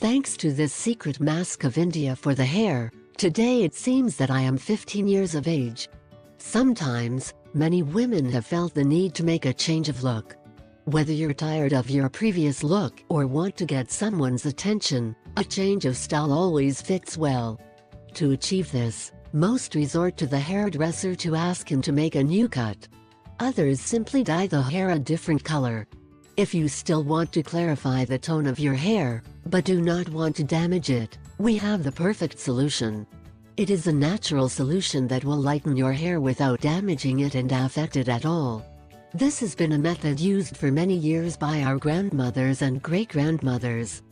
Thanks to this secret mask of India for the hair, today it seems that I am 15 years of age. Sometimes, many women have felt the need to make a change of look. Whether you're tired of your previous look or want to get someone's attention, a change of style always fits well. To achieve this, most resort to the hairdresser to ask him to make a new cut. Others simply dye the hair a different color. If you still want to clarify the tone of your hair, but do not want to damage it, we have the perfect solution. It is a natural solution that will lighten your hair without damaging it and affect it at all. This has been a method used for many years by our grandmothers and great-grandmothers.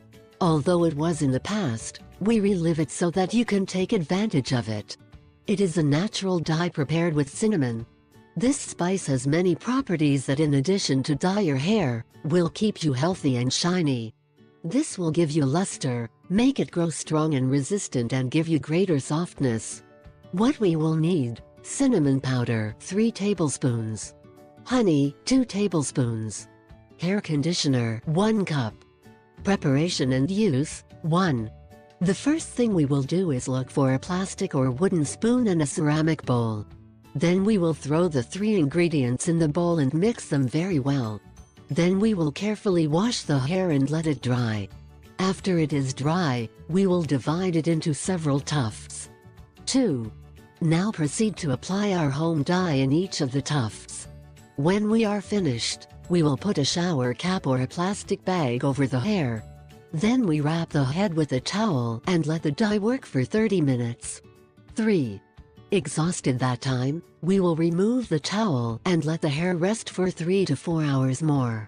Although it was in the past, we relive it so that you can take advantage of it. It is a natural dye prepared with cinnamon. This spice has many properties that, in addition to dye your hair, will keep you healthy and shiny. This will give you luster, make it grow strong and resistant, and give you greater softness. What we will need: cinnamon powder 3 tablespoons, honey 2 tablespoons, hair conditioner 1 cup. Preparation and use: 1. The first thing we will do is look for a plastic or wooden spoon and a ceramic bowl. Then we will throw the 3 ingredients in the bowl and mix them very well. Then we will carefully wash the hair and let it dry. After it is dry, we will divide it into several tufts. 2. Now proceed to apply our home dye in each of the tufts. When we are finished, we will put a shower cap or a plastic bag over the hair. Then we wrap the head with a towel and let the dye work for 30 minutes. 3. Exhausted that time, we will remove the towel and let the hair rest for 3 to 4 hours more.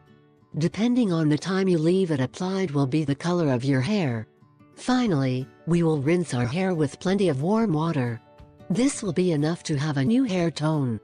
Depending on the time you leave it applied will be the color of your hair. Finally, we will rinse our hair with plenty of warm water. This will be enough to have a new hair tone.